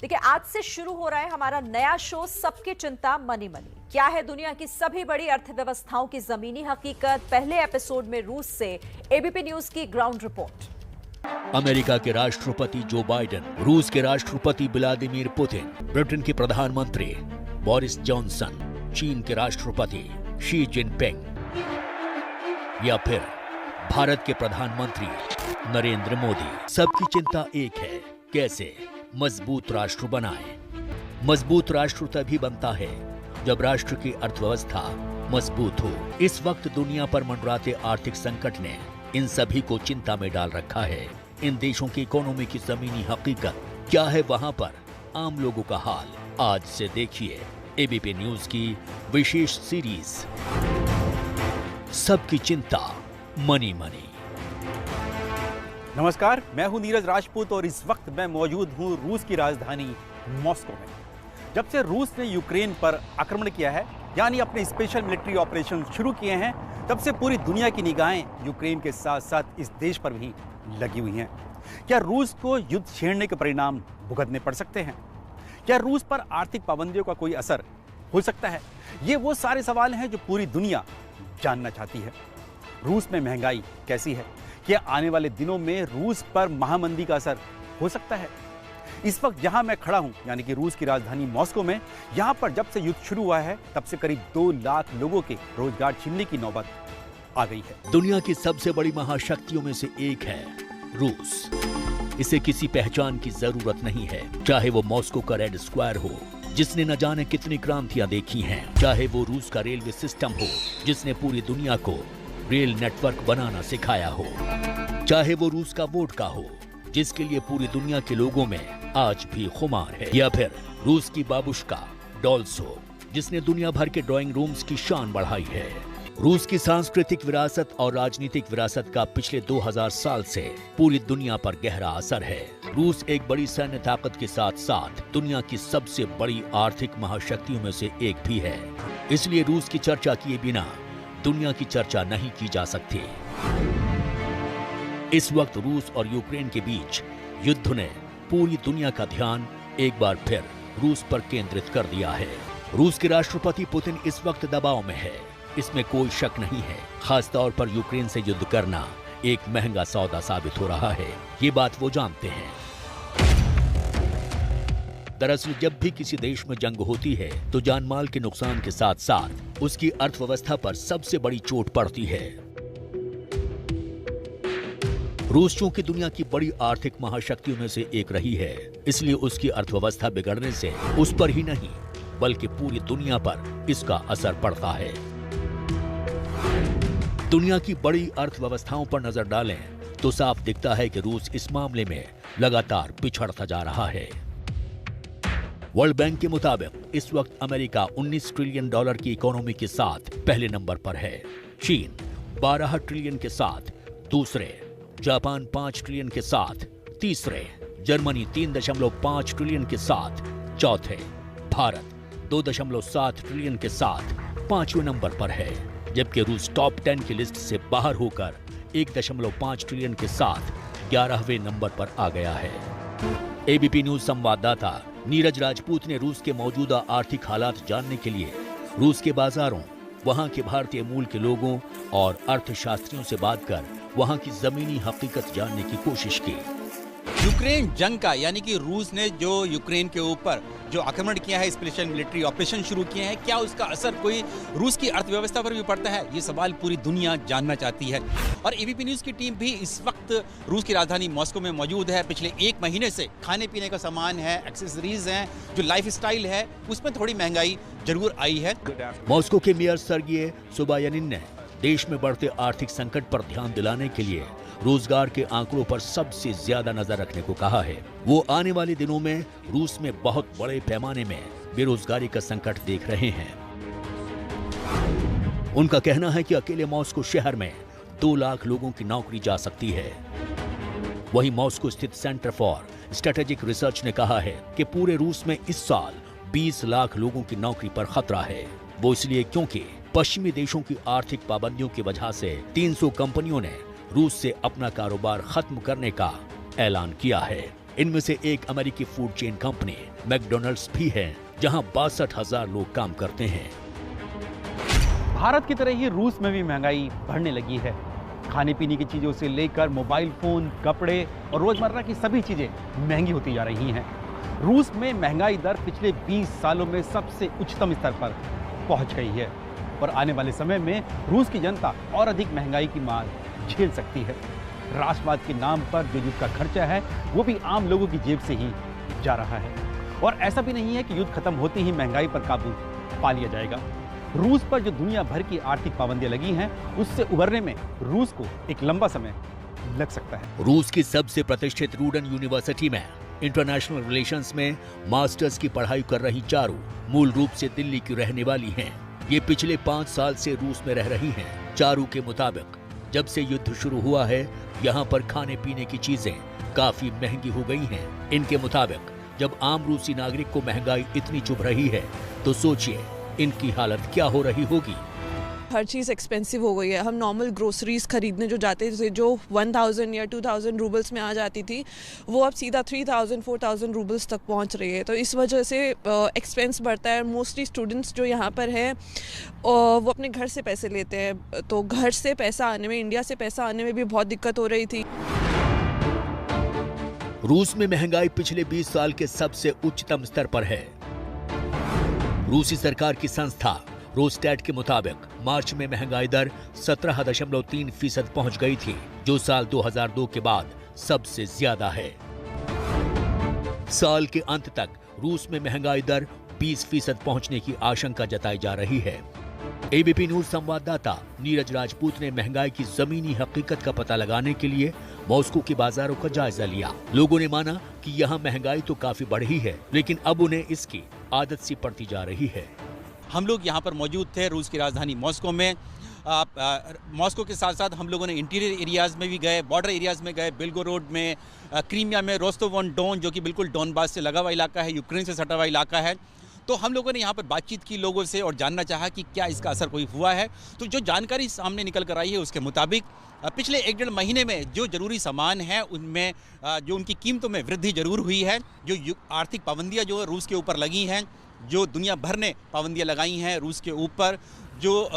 देखिए, आज से शुरू हो रहा है हमारा नया शो सबकी चिंता मनी मनी। क्या है दुनिया की सभी बड़ी अर्थव्यवस्थाओं की जमीनी हकीकत। पहले एपिसोड में रूस से एबीपी न्यूज की ग्राउंड रिपोर्ट। अमेरिका के राष्ट्रपति जो बाइडेन, रूस के राष्ट्रपति व्लादिमीर पुतिन, ब्रिटेन के प्रधानमंत्री बोरिस जॉनसन, चीन के राष्ट्रपति शी जिनपिंग या फिर भारत के प्रधानमंत्री नरेंद्र मोदी। सबकी चिंता एक है, कैसे मजबूत राष्ट्र बनाएं। मजबूत राष्ट्र तभी बनता है जब राष्ट्र की अर्थव्यवस्था मजबूत हो। इस वक्त दुनिया पर मंडराते आर्थिक संकट ने इन सभी को चिंता में डाल रखा है। इन देशों की इकोनॉमी की जमीनी हकीकत क्या है, वहां पर आम लोगों का हाल। आज से देखिए एबीपी न्यूज की विशेष सीरीज सबकी चिंता मनी मनी। नमस्कार, मैं हूं नीरज राजपूत और इस वक्त मैं मौजूद हूं रूस की राजधानी मॉस्को में। जब से रूस ने यूक्रेन पर आक्रमण किया है, यानी अपने स्पेशल मिलिट्री ऑपरेशन शुरू किए हैं, तब से पूरी दुनिया की निगाहें यूक्रेन के साथ साथ इस देश पर भी लगी हुई हैं। क्या रूस को युद्ध छेड़ने के परिणाम भुगतने पड़ सकते हैं? क्या रूस पर आर्थिक पाबंदियों का कोई असर हो सकता है? ये वो सारे सवाल हैं जो पूरी दुनिया जानना चाहती है। रूस में महंगाई कैसी है? क्या आने वाले दिनों में रूस पर महामंदी का असर हो सकता है? इस वक्त जहां मैं खड़ा हूं, यानी कि रूस की राजधानी मॉस्को में, यहां पर जब से युद्ध शुरू हुआ है तब से करीब 2 लाख लोगों के रोजगार छीनने की नौबत आ गई है। दुनिया की सबसे बड़ी महाशक्तियों में से एक है रूस। इसे किसी पहचान की जरूरत नहीं है, चाहे वो मॉस्को का रेड स्क्वायर हो जिसने न जाने कितनी क्रांतियां देखी हैं, चाहे वो रूस का रेलवे सिस्टम हो जिसने पूरी दुनिया को रेल नेटवर्क बनाना सिखाया हो, चाहे वो रूस का वोडका हो जिसके लिए पूरी दुनिया के लोगों में आज भी खुमार है, या फिर रूस की बाबुश्का डॉल्स हो जिसने दुनिया भर के ड्राइंग रूम्स की शान बढ़ाई है। रूस की सांस्कृतिक विरासत और राजनीतिक विरासत का पिछले 2000 साल से पूरी दुनिया पर गहरा असर है। रूस एक बड़ी सैन्य ताकत के साथ साथ दुनिया की सबसे बड़ी आर्थिक महाशक्तियों में से एक भी है। इसलिए रूस की चर्चा किए बिना दुनिया की चर्चा नहीं की जा सकती। इस वक्त रूस और यूक्रेन के बीच युद्ध ने पूरी दुनिया का ध्यान एक बार फिर रूस पर केंद्रित कर दिया है। रूस के राष्ट्रपति पुतिन इस वक्त दबाव में है, इसमें कोई शक नहीं है। खास तौर पर यूक्रेन से युद्ध करना एक महंगा सौदा साबित हो रहा है, ये बात वो जानते हैं। दरअसल जब भी किसी देश में जंग होती है तो जानमाल के नुकसान के साथ साथ उसकी अर्थव्यवस्था पर सबसे बड़ी चोट पड़ती है। रूस चूंकि दुनिया की बड़ी आर्थिक महाशक्तियों में से एक रही है, इसलिए उसकी अर्थव्यवस्था बिगड़ने से उस पर ही नहीं बल्कि पूरी दुनिया पर इसका असर पड़ता है। दुनिया की बड़ी अर्थव्यवस्थाओं पर नजर डालें तो साफ दिखता है कि रूस इस मामले में लगातार पिछड़ता जा रहा है। वर्ल्ड बैंक के मुताबिक इस वक्त अमेरिका 19 ट्रिलियन डॉलर की इकोनॉमी के साथ पहले नंबर पर है, चीन 12 ट्रिलियन के साथ दूसरे, जापान 5 ट्रिलियन के साथ तीसरे, जर्मनी 3.5 ट्रिलियन के साथ चौथे, भारत 2.7 ट्रिलियन के साथ 5वें नंबर पर है, जबकि रूस टॉप 10 की लिस्ट से बाहर होकर 1.5 ट्रिलियन के साथ 11वें नंबर पर आ गया है। एबीपी न्यूज संवाददाता नीरज राजपूत ने रूस के मौजूदा आर्थिक हालात जानने के लिए रूस के बाजारों, वहां के भारतीय मूल के लोगों और अर्थशास्त्रियों से बात कर वहां की जमीनी हकीकत जानने की कोशिश की। यूक्रेन जंग का, यानी कि रूस ने जो यूक्रेन के ऊपर जो आक्रमण किया है, स्पेशल मिलिट्री ऑपरेशन शुरू किए हैं, क्या उसका असर कोई रूस की अर्थव्यवस्था पर भी पड़ता है? ये सवाल पूरी दुनिया जानना चाहती है। और एबीपी न्यूज की टीम भी इस वक्त रूस की राजधानी मॉस्को में मौजूद है। पिछले 1 महीने से खाने पीने का सामान है, एक्सेसरीज हैं, जो लाइफ स्टाइल है उसमें थोड़ी महंगाई जरूर आई है। मॉस्को के मेयर सर्गिय सोबायानिन ने देश में बढ़ते आर्थिक संकट पर ध्यान दिलाने के लिए रोजगार के आंकड़ों पर सबसे ज्यादा नजर रखने को कहा है। वो आने वाले दिनों में रूस में बहुत बड़े पैमाने में बेरोजगारी का संकट देख रहे हैं। उनका कहना है कि अकेले मॉस्को शहर में 2 लाख लोगों की नौकरी जा सकती है। वहीं मॉस्को स्थित सेंटर फॉर स्ट्रेटेजिक रिसर्च ने कहा है कि पूरे रूस में इस साल 20 लाख लोगों की नौकरी पर खतरा है। वो इसलिए क्योंकि पश्चिमी देशों की आर्थिक पाबंदियों की वजह से 300 कंपनियों ने रूस से अपना कारोबार खत्म करने का ऐलान किया है। इनमें से एक अमेरिकी फूड चेन कंपनी मैकडॉनल्ड्स भी है, जहां 62,000 लोग काम करते हैं। भारत की तरह ही रूस में भी महंगाई बढ़ने लगी है। खाने पीने की चीज़ों से लेकर मोबाइल फ़ोन, कपड़े और रोज़मर्रा की सभी चीज़ें महंगी होती जा रही हैं। रूस में महंगाई दर पिछले 20 सालों में सबसे उच्चतम स्तर पर पहुंच गई है और आने वाले समय में रूस की जनता और अधिक महंगाई की मार झेल सकती है। राष्ट्रवाद के नाम पर जो युद्ध का खर्चा है वो भी आम लोगों की जेब से ही जा रहा है। और ऐसा भी नहीं है कि युद्ध खत्म होते ही महंगाई पर काबू पा लिया जाएगा। रूस पर जो दुनिया भर की आर्थिक पाबंदियां लगी हैं, उससे उबरने में रूस को एक लंबा समय लग सकता है। रूस की सबसे प्रतिष्ठित रूडन यूनिवर्सिटी में इंटरनेशनल रिलेशंस में मास्टर्स की पढ़ाई कर रही चारू मूल रूप से दिल्ली की रहने वाली हैं। ये पिछले 5 साल से रूस में रह रही हैं। चारू के मुताबिक जब से युद्ध शुरू हुआ है, यहाँ पर खाने पीने की चीजें काफी महंगी हो गई हैं। इनके मुताबिक जब आम रूसी नागरिक को महंगाई इतनी चुभ रही है, तो सोचिए इनकी हालत क्या हो रही होगी। हर चीज़ एक्सपेंसिव हो गई है। हम नॉर्मल ग्रोसरीज खरीदने जो जाते थे, जो 1000 या 2000 रूबल्स में आ जाती थी, वो अब सीधा 3000 4000 रूबल्स तक पहुंच रही है। तो इस वजह से एक्सपेंस बढ़ता है। मोस्टली स्टूडेंट्स जो यहाँ पर हैं वो अपने घर से पैसे लेते हैं, तो घर से पैसा आने में, इंडिया से पैसा आने में भी बहुत दिक्कत हो रही थी। रूस में महंगाई पिछले 20 साल के सबसे उच्चतम स्तर पर है। रूसी सरकार की संस्था रोस्टैट के मुताबिक मार्च में महंगाई दर 17.3% पहुंच गई थी, जो साल 2002 के बाद सबसे ज्यादा है। साल के अंत तक रूस में महंगाई दर 20% पहुंचने की आशंका जताई जा रही है। एबीपी न्यूज संवाददाता नीरज राजपूत ने महंगाई की जमीनी हकीकत का पता लगाने के लिए मॉस्को के बाजारों का जायजा लिया। लोगों ने माना कि यहाँ महंगाई तो काफी बढ़ी है, लेकिन अब उन्हें इसकी आदत सी पड़ती जा रही है। हम लोग यहाँ पर मौजूद थे रूस की राजधानी मॉस्को में। मॉस्को के साथ साथ हम लोगों ने इंटीरियर एरियाज़ में भी गए, बॉर्डर एरियाज़ में गए, बेल्गोरोड में, क्रीमिया में, रोस्तोव ऑन डोन जो कि बिल्कुल डोनबास से लगा हुआ इलाका है, यूक्रेन से सटा हुआ इलाका है। तो हम लोगों ने यहाँ पर बातचीत की लोगों से और जानना चाहा कि क्या इसका असर कोई हुआ है। तो जो जानकारी सामने निकल कर आई है उसके मुताबिक पिछले 1-1.5 महीने में जो ज़रूरी सामान है उनमें जो उनकी कीमतों में वृद्धि जरूर हुई है। जो आर्थिक पाबंदियाँ जो रूस के ऊपर लगी हैं, जो दुनिया भर ने पाबंदियाँ लगाई हैं रूस के ऊपर, जो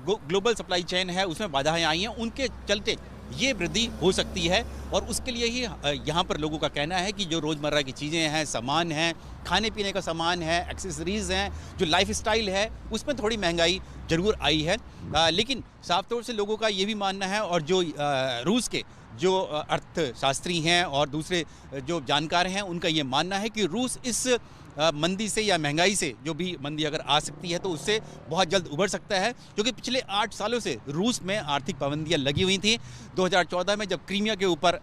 ग्लोबल सप्लाई चेन है उसमें बाधाएं आई हैं, उनके चलते ये वृद्धि हो सकती है। और उसके लिए ही यहाँ पर लोगों का कहना है कि जो रोज़मर्रा की चीज़ें हैं, सामान हैं, खाने पीने का सामान है, एक्सेसरीज़ हैं, जो लाइफस्टाइल है, उसमें थोड़ी महंगाई ज़रूर आई है। लेकिन साफ तौर से लोगों का ये भी मानना है, और जो रूस के जो अर्थशास्त्री हैं और दूसरे जो जानकार हैं उनका ये मानना है कि रूस इस मंदी से या महंगाई से, जो भी मंदी अगर आ सकती है तो उससे बहुत जल्द उभर सकता है, क्योंकि पिछले 8 सालों से रूस में आर्थिक पाबंदियां लगी हुई थी। 2014 में जब क्रीमिया के ऊपर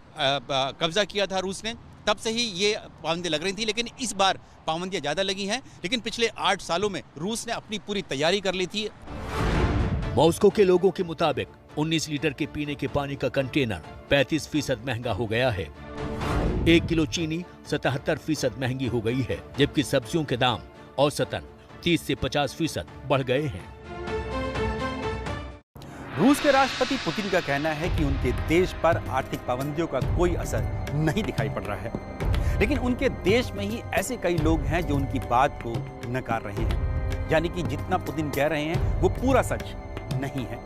कब्जा किया था रूस ने, तब से ही ये पाबंदियां लग रही थी, लेकिन इस बार पाबंदियां ज़्यादा लगी हैं। लेकिन पिछले 8 सालों में रूस ने अपनी पूरी तैयारी कर ली थी। मॉस्को के लोगों के मुताबिक 19 लीटर के पीने के पानी का कंटेनर 35% महंगा हो गया है। 1 किलो चीनी 77% महंगी हो गई है, जबकि सब्जियों के दाम औसतन 30 से 50% बढ़ गए हैं। रूस के राष्ट्रपति पुतिन का कहना है कि उनके देश पर आर्थिक पाबंदियों का कोई असर नहीं दिखाई पड़ रहा है, लेकिन उनके देश में ही ऐसे कई लोग हैं जो उनकी बात को नकार रहे हैं। यानी कि जितना पुतिन कह रहे हैं वो पूरा सच नहीं है।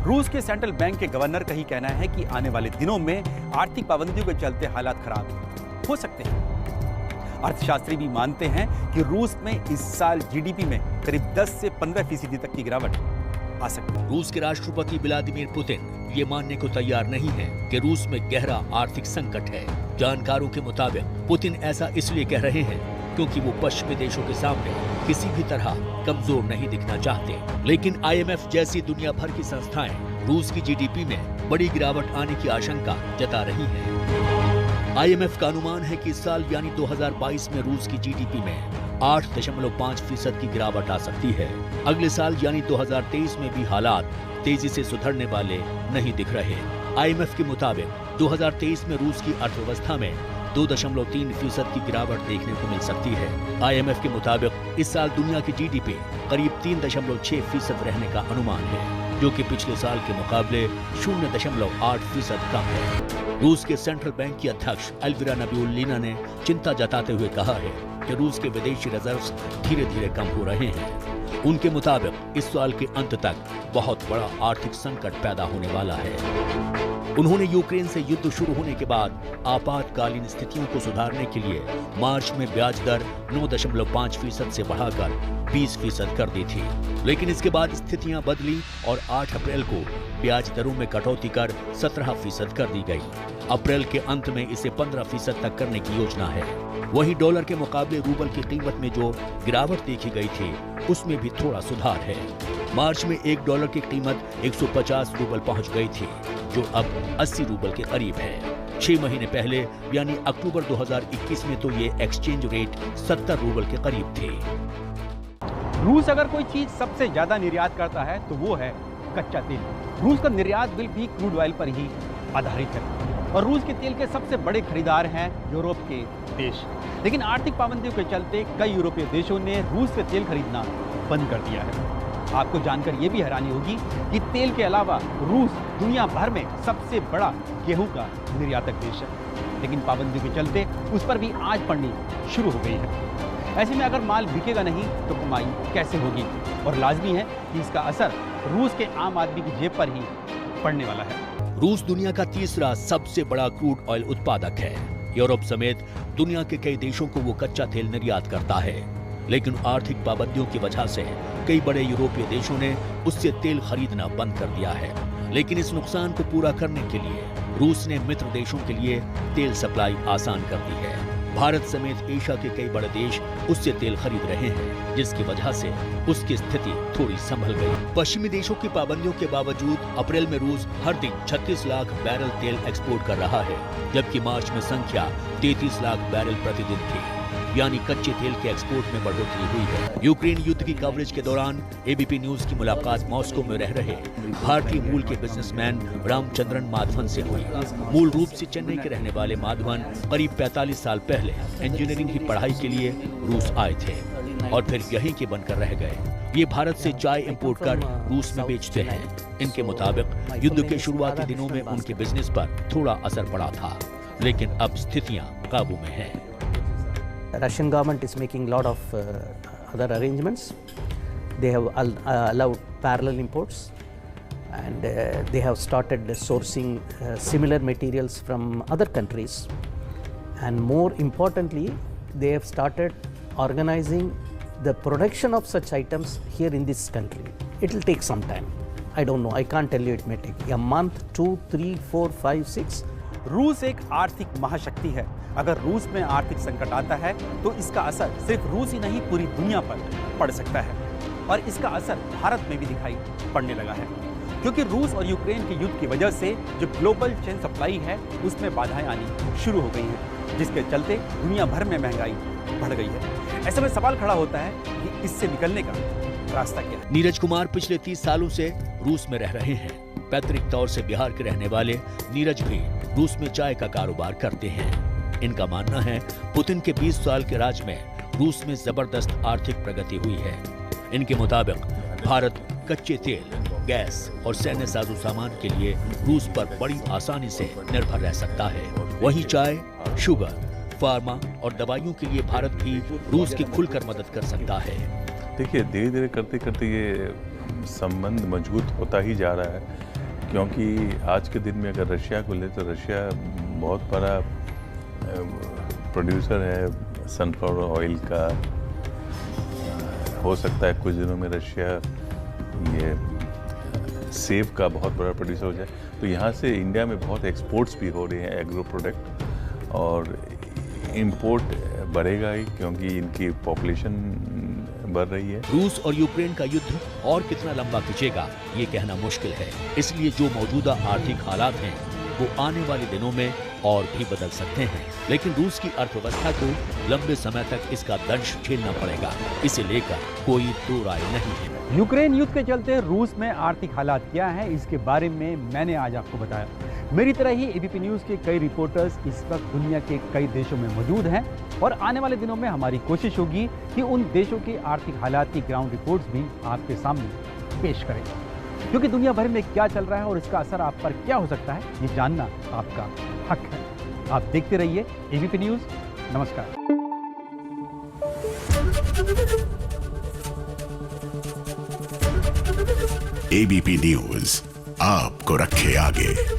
रूस के सेंट्रल बैंक के गवर्नर का ही कहना है कि आने वाले दिनों में आर्थिक पाबंदियों के चलते हालात खराब हो सकते हैं। अर्थशास्त्री भी मानते हैं कि रूस में इस साल जीडीपी में करीब 10 से 15% तक की गिरावट आ सकती है। रूस के राष्ट्रपति व्लादिमीर पुतिन ये मानने को तैयार नहीं है कि रूस में गहरा आर्थिक संकट है। जानकारों के मुताबिक पुतिन ऐसा इसलिए कह रहे हैं क्योंकि वो पश्चिमी देशों के सामने किसी भी तरह कमजोर नहीं दिखना चाहते। लेकिन आईएमएफ जैसी दुनिया भर की संस्थाएं रूस की जीडीपी में बड़ी गिरावट आने की आशंका जता रही हैं। आईएमएफ का अनुमान है कि इस साल यानी 2022 में रूस की जीडीपी में 8.5% की गिरावट आ सकती है। अगले साल यानी 2023 में भी हालात तेजी से सुधरने वाले नहीं दिख रहे। आईएमएफ के मुताबिक 2023 में रूस की अर्थव्यवस्था में 2.3% की गिरावट देखने को मिल सकती है। आईएमएफ के मुताबिक इस साल दुनिया की जीडीपी करीब 3.6% रहने का अनुमान है, जो कि पिछले साल के मुकाबले 0.8% कम है। रूस के सेंट्रल बैंक की अध्यक्ष एल्विरा नबीउल्लीना ने चिंता जताते हुए कहा है कि रूस के विदेशी रिजर्व्स धीरे धीरे कम हो रहे हैं। उनके मुताबिक इस साल के अंत तक बहुत बड़ा आर्थिक संकट पैदा होने वाला है। उन्होंने यूक्रेन से युद्ध शुरू होने के बाद आपातकालीन स्थितियों को सुधारने के लिए मार्च में ब्याज दर 9.5% से बढ़ाकर 20% कर दी थी, लेकिन इसके बाद स्थितियां बदली और 8 अप्रैल को ब्याज दरों में कटौती कर 17% कर दी गई। अप्रैल के अंत में इसे 15% तक करने की योजना है। वहीं डॉलर के मुकाबले रूबल की कीमत में जो गिरावट देखी गई थी, उसमें भी थोड़ा सुधार है। मार्च में $1 की कीमत 150 रूबल पहुंच गई थी, जो अब 80 रूबल के करीब है। 6 महीने पहले यानी अक्टूबर 2021 में तो ये एक्सचेंज रेट 70 रूबल के करीब थी। रूस अगर कोई चीज सबसे ज्यादा निर्यात करता है तो वो है कच्चा तेल। रूस का निर्यात बिल भी क्रूड ऑयल पर ही आधारित है और रूस के तेल के सबसे बड़े खरीदार हैं यूरोप के देश। लेकिन आर्थिक पाबंदियों के चलते कई यूरोपीय देशों ने रूस से तेल खरीदना बंद कर दिया है। आपको जानकर ये भी हैरानी होगी कि तेल के अलावा रूस दुनिया भर में सबसे बड़ा गेहूं का निर्यातक देश है, लेकिन पाबंदियों के चलते उस पर भी आंच पड़नी शुरू हो गई है। ऐसे में अगर माल बिकेगा नहीं तो कमाई कैसे होगी, और लाजमी है कि इसका असर रूस के आम आदमी की जेब पर ही पड़ने वाला है। रूस दुनिया का तीसरा सबसे बड़ा क्रूड ऑयल उत्पादक है। यूरोप समेत दुनिया के कई देशों को वो कच्चा तेल निर्यात करता है, लेकिन आर्थिक पाबंदियों की वजह से कई बड़े यूरोपीय देशों ने उससे तेल खरीदना बंद कर दिया है। लेकिन इस नुकसान को पूरा करने के लिए रूस ने मित्र देशों के लिए तेल सप्लाई आसान कर दी है। भारत समेत एशिया के कई बड़े देश उससे तेल खरीद रहे हैं, जिसकी वजह से उसकी स्थिति थोड़ी संभल गई। पश्चिमी देशों की पाबंदियों के बावजूद अप्रैल में रूस हर दिन 36 लाख बैरल तेल एक्सपोर्ट कर रहा है, जबकि मार्च में संख्या 33 लाख बैरल प्रतिदिन थी, यानी कच्चे तेल के एक्सपोर्ट में बढ़ोतरी हुई है। यूक्रेन युद्ध की कवरेज के दौरान एबीपी न्यूज की मुलाकात मॉस्को में रह रहे भारतीय मूल के बिजनेसमैन रामचंद्रन माधवन से हुई। मूल रूप से चेन्नई के रहने वाले माधवन करीब 45 साल पहले इंजीनियरिंग की पढ़ाई के लिए रूस आए थे और फिर यहीं के बनकर रह गए। ये भारत से चाय इंपोर्ट कर रूस में बेचते हैं। इनके मुताबिक युद्ध के शुरुआती दिनों में उनके बिजनेस पर थोड़ा असर पड़ा था, लेकिन अब स्थितियां काबू में हैं। Russian government is making a lot of other arrangements. They have allowed parallel imports, and they have started sourcing similar materials from other countries. And more importantly, they have started organizing the production of such items here in this country. It will take some time. I don't know. I can't tell you. It may take a month, 2, 3, 4, 5, 6. रूस एक आर्थिक महाशक्ति है। अगर रूस में आर्थिक संकट आता है तो इसका असर सिर्फ रूस ही नहीं पूरी दुनिया पर पड़ सकता है, और इसका असर भारत में भी दिखाई पड़ने लगा है, क्योंकि रूस और यूक्रेन के युद्ध की वजह से जो ग्लोबल चेन सप्लाई है उसमें बाधाएं आनी शुरू हो गई हैं, जिसके चलते दुनिया भर में महंगाई बढ़ गई है। ऐसे में सवाल खड़ा होता है कि इससे निकलने का रास्ता क्या है। नीरज कुमार पिछले 30 सालों से रूस में रह रहे हैं। पैतृक तौर से बिहार के रहने वाले नीरज भी रूस में चाय का कारोबार करते हैं। इनका मानना है पुतिन के 20 साल के राज में रूस में जबरदस्त आर्थिक प्रगति हुई है। इनके मुताबिक भारत कच्चे तेल, गैस और सैन्य साजो सामान के लिए रूस पर बड़ी आसानी से निर्भर रह सकता है। वहीं चाय, शुगर, फार्मा और दवाइयों के लिए भारत भी रूस की खुलकर मदद कर सकता है। देखिए, धीरे धीरे करते करते ये संबंध मजबूत होता ही जा रहा है, क्योंकि आज के दिन में अगर रशिया को ले तो रशिया बहुत बड़ा प्रोड्यूसर है सनफ्लावर ऑयल का। हो सकता है कुछ दिनों में रशिया ये सेब का बहुत बड़ा प्रोड्यूसर हो जाए। तो यहाँ से इंडिया में बहुत एक्सपोर्ट्स भी हो रहे हैं एग्रो प्रोडक्ट, और इंपोर्ट बढ़ेगा ही क्योंकि इनकी पॉपुलेशन बढ़ रही है। रूस और यूक्रेन का युद्ध और कितना लंबा खिंचेगा ये कहना मुश्किल है, इसलिए जो मौजूदा आर्थिक हालात हैं वो आने वाले दिनों में और भी बदल सकते हैं। लेकिन रूस की अर्थव्यवस्था को लंबे समय तक इसका दंश झेलना पड़ेगा, इसे लेकर कोई दो राय नहीं है। यूक्रेन युद्ध के चलते रूस में आर्थिक हालात क्या हैं, इसके बारे में मैंने आज आपको बताया। मेरी तरह ही एबीपी न्यूज़ के कई रिपोर्टर्स इस वक्त दुनिया के कई देशों में मौजूद हैं, और आने वाले दिनों में हमारी कोशिश होगी कि उन देशों के आर्थिक हालात की ग्राउंड रिपोर्ट्स भी आपके सामने पेश करें, क्योंकि दुनिया भर में क्या चल रहा है और इसका असर आप पर क्या हो सकता है, ये जानना आपका हक है। आप देखते रहिए एबीपी न्यूज़। नमस्कार। एबीपी न्यूज आपको रखे आगे।